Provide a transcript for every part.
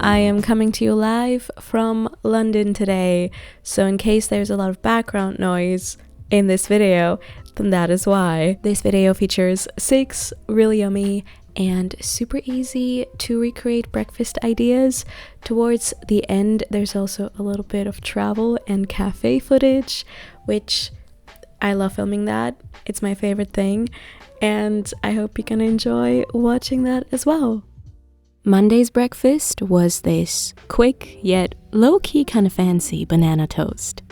I am coming to you live from London today, so in case there's a lot of background noise in this video, then that is why. This video features 6 really yummy and super easy to recreate breakfast ideas. Towards the end, there's also a little bit of travel and cafe footage, which I love filming that. It's my favorite thing, and I hope you can enjoy watching that as well. Monday's breakfast was this quick yet low-key kind of fancy banana toast.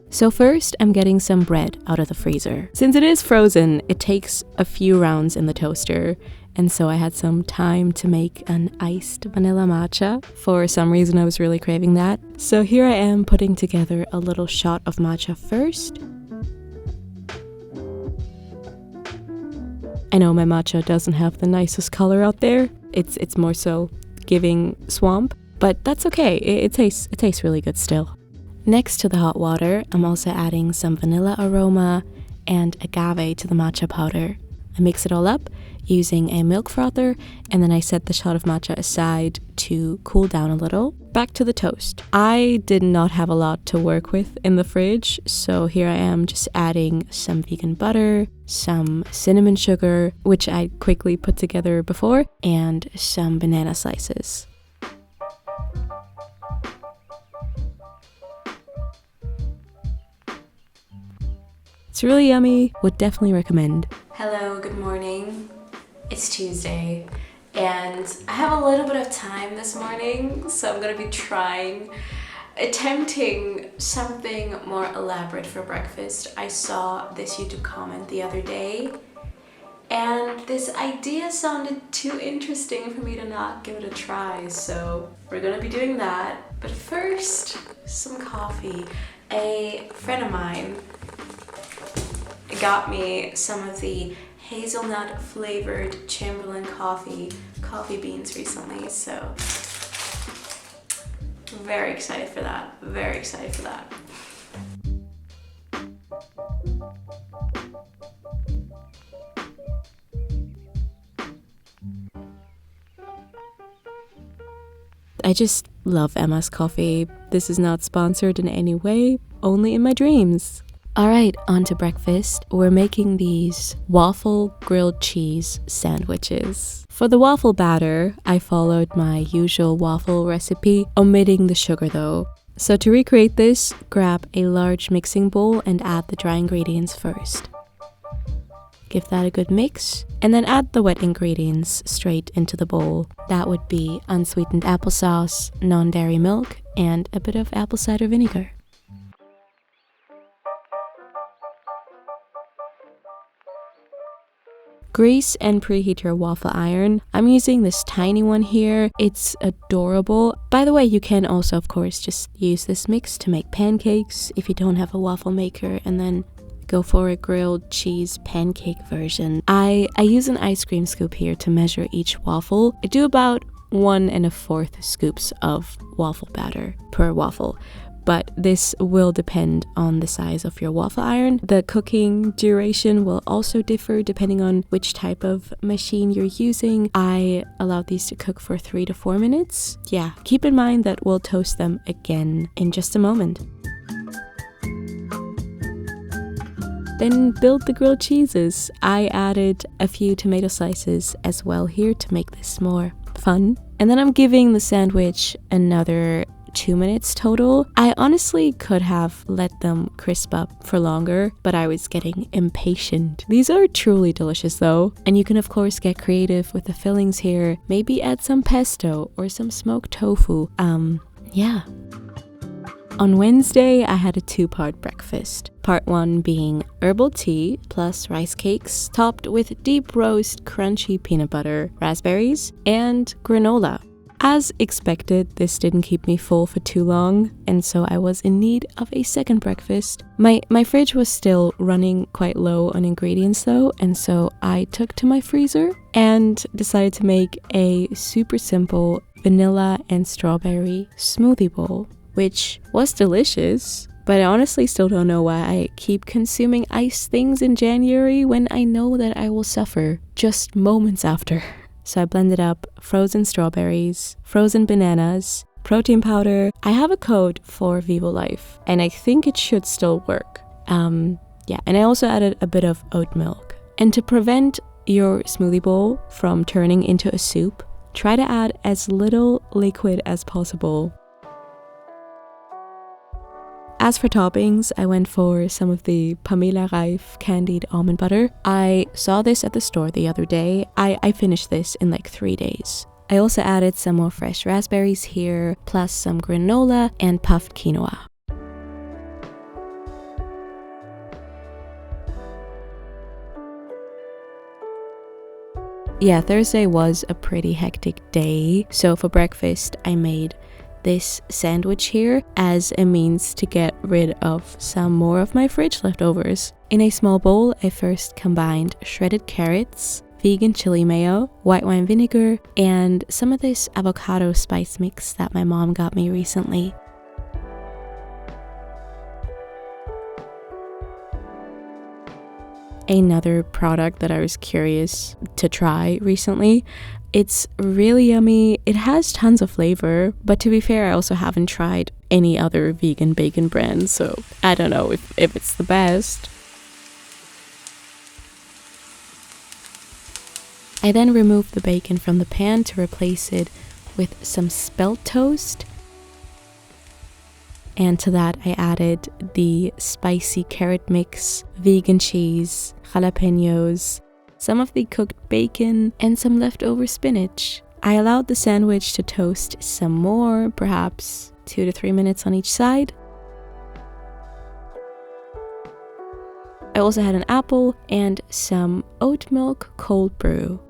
So first, I'm getting some bread out of the freezer. Since it is frozen, it takes a few rounds in the toaster, and so I had some time to make an iced vanilla matcha. For some reason, I was really craving that. So here I am putting together a little shot of matcha first. I know my matcha doesn't have the nicest color out there. It's more so giving swamp, but that's okay. It tastes really good still. Next to the hot water, I'm also adding some vanilla aroma and agave to the matcha powder. I mix it all up using a milk frother, and then I set the shot of matcha aside to cool down a little. Back to the toast. I did not have a lot to work with in the fridge, so here I am just adding some vegan butter, some cinnamon sugar, which I quickly put together before, and some banana slices. It's really yummy, would definitely recommend. Hello, good morning. It's Tuesday, and I have a little bit of time this morning, so I'm gonna be attempting something more elaborate for breakfast. I saw this YouTube comment the other day, and this idea sounded too interesting for me to not give it a try, so we're gonna be doing that. But first, some coffee. A friend of mine got me some of the hazelnut flavored Chamberlain coffee beans recently, so very excited for that. I just love Emma's coffee. This is not sponsored in any way, only in my dreams. Alright, on to breakfast. We're making these waffle grilled cheese sandwiches. For the waffle batter, I followed my usual waffle recipe, omitting the sugar though. So to recreate this, grab a large mixing bowl and add the dry ingredients first. Give that a good mix, and then add the wet ingredients straight into the bowl. That would be unsweetened applesauce, non-dairy milk, and a bit of apple cider vinegar. Grease and preheat your waffle iron. I'm using this tiny one here. It's adorable. By the way, you can also, of course, just use this mix to make pancakes if you don't have a waffle maker, and then go for a grilled cheese pancake version. I use an ice cream scoop here to measure each waffle. I do about 1 1/4 scoops of waffle batter per waffle, but this will depend on the size of your waffle iron. The cooking duration will also differ depending on which type of machine you're using. I allow these to cook for 3 to 4 minutes. Yeah, keep in mind that we'll toast them again in just a moment. Then build the grilled cheeses. I added a few tomato slices as well here to make this more fun. And then I'm giving the sandwich another 2 minutes total. I honestly could have let them crisp up for longer, but I was getting impatient. These are truly delicious though, and you can of course get creative with the fillings here. Maybe add some pesto or some smoked tofu. Yeah. On Wednesday, I had a 2-part breakfast. Part 1 being herbal tea plus rice cakes topped with deep roast crunchy peanut butter, raspberries, and granola. As expected, this didn't keep me full for too long, and so I was in need of a second breakfast. My fridge was still running quite low on ingredients though, and so I took to my freezer and decided to make a super simple vanilla and strawberry smoothie bowl, which was delicious. But I honestly still don't know why I keep consuming iced things in January when I know that I will suffer just moments after. So I blended up frozen strawberries, frozen bananas, protein powder. I have a code for Vivo Life and I think it should still work. Yeah, and I also added a bit of oat milk. And to prevent your smoothie bowl from turning into a soup, try to add as little liquid as possible. As for toppings, I went for some of the Pamela Reif candied almond butter. I saw this at the store the other day. I finished this in like 3 days. I also added some more fresh raspberries here, plus some granola and puffed quinoa. Yeah, Thursday was a pretty hectic day, so for breakfast I made this sandwich here as a means to get rid of some more of my fridge leftovers. In a small bowl, I first combined shredded carrots, vegan chili mayo, white wine vinegar, and some of this avocado spice mix that my mom got me recently. Another product that I was curious to try recently. It's really yummy. It has tons of flavor, but to be fair, I also haven't tried any other vegan bacon brand, so I don't know if it's the best. I then removed the bacon from the pan to replace it with some spelt toast. And to that I added the spicy carrot mix, vegan cheese, jalapenos, some of the cooked bacon, and some leftover spinach. I allowed the sandwich to toast some more, perhaps 2 to 3 minutes on each side. I also had an apple and some oat milk cold brew.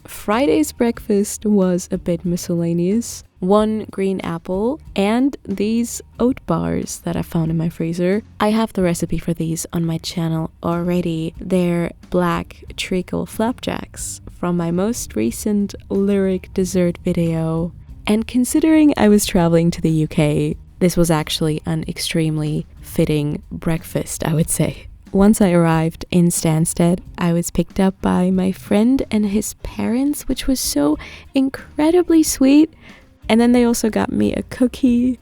Friday's breakfast was a bit miscellaneous. 1 green apple and these oat bars that I found in my freezer. I have the recipe for these on my channel already. They're black treacle flapjacks from my most recent lyric dessert video. And considering I was traveling to the UK, this was actually an extremely fitting breakfast, I would say. Once I arrived in Stansted, I was picked up by my friend and his parents, which was so incredibly sweet. And then they also got me a cookie,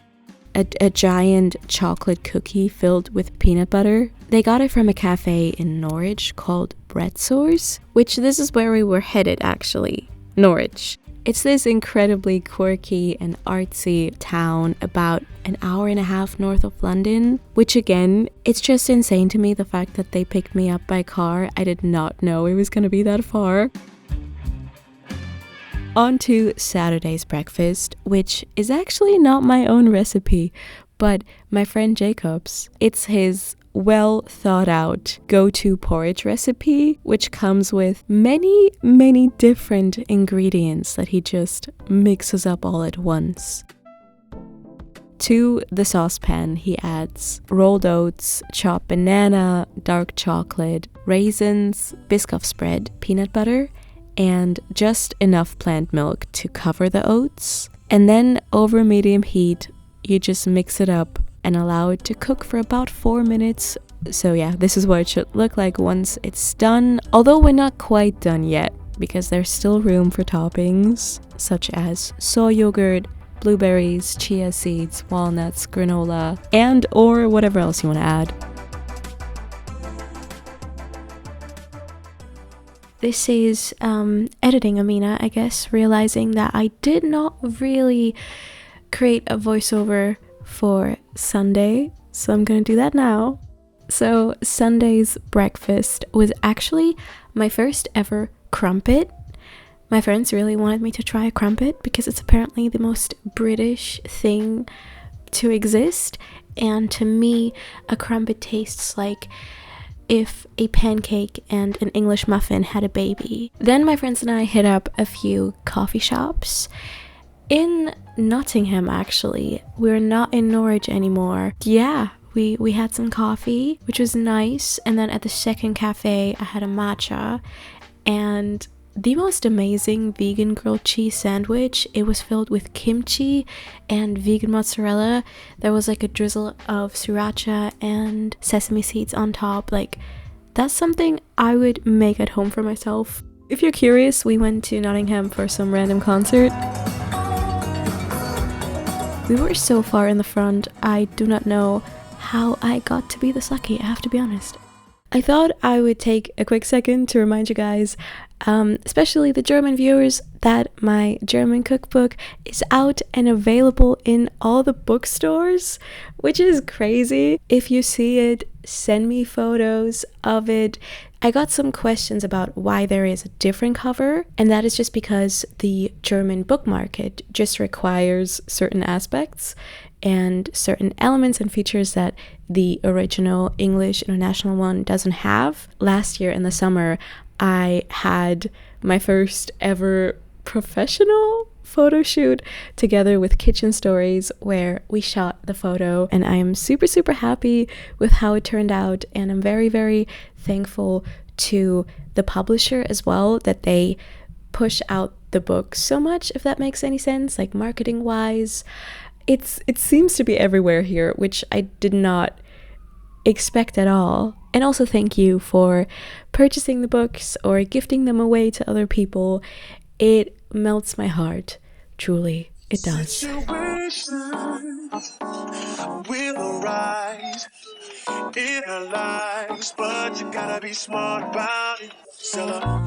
a giant chocolate cookie filled with peanut butter. They got it from a cafe in Norwich called Bread Source, which this is where we were headed actually, Norwich. It's this incredibly quirky and artsy town about an hour and a half north of London, which again, it's just insane to me the fact that they picked me up by car. I did not know it was going to be that far. On to Saturday's breakfast, which is actually not my own recipe, but my friend Jacob's. It's his well thought out go-to porridge recipe, which comes with many different ingredients that he just mixes up all at once. To the saucepan, he adds rolled oats, chopped banana, dark chocolate, raisins, Biscoff spread, peanut butter, and just enough plant milk to cover the oats. And then over medium heat, you just mix it up and allow it to cook for about 4 minutes. So yeah, this is what it should look like once it's done. Although we're not quite done yet, because there's still room for toppings, such as soy yogurt, blueberries, chia seeds, walnuts, granola, and or whatever else you want to add. This is editing Amina, I guess, realizing that I did not really create a voiceover for Sunday, so I'm gonna do that now. So Sunday's breakfast was actually my first ever crumpet. My friends really wanted me to try a crumpet because it's apparently the most British thing to exist, and to me a crumpet tastes like if a pancake and an English muffin had a baby. Then my friends and I hit up a few coffee shops in Nottingham, actually. We're not in Norwich anymore. Yeah, we had some coffee, which was nice. And then at the second cafe, I had a matcha and the most amazing vegan grilled cheese sandwich. It was filled with kimchi and vegan mozzarella. There was like a drizzle of sriracha and sesame seeds on top. Like, that's something I would make at home for myself. If you're curious, we went to Nottingham for some random concert. We were so far in the front, I do not know how I got to be this lucky, I have to be honest. I thought I would take a quick second to remind you guys, especially the German viewers, that my German cookbook is out and available in all the bookstores, which is crazy. If you see it, send me photos of it. I got some questions about why there is a different cover, and that is just because the German book market just requires certain aspects and certain elements and features that the original English international one doesn't have. Last year in the summer, I had my first ever professional photo shoot together with Kitchen Stories, where we shot the photo, and I am super happy with how it turned out, and I'm very thankful to the publisher as well, that they push out the book so much, if that makes any sense, like marketing wise. It seems to be everywhere here, which I did not expect at all. And also thank you for purchasing the books or gifting them away to other people. It melts my heart, truly, it does. Situations will arise in our lives, but you gotta be smart about it. Seller,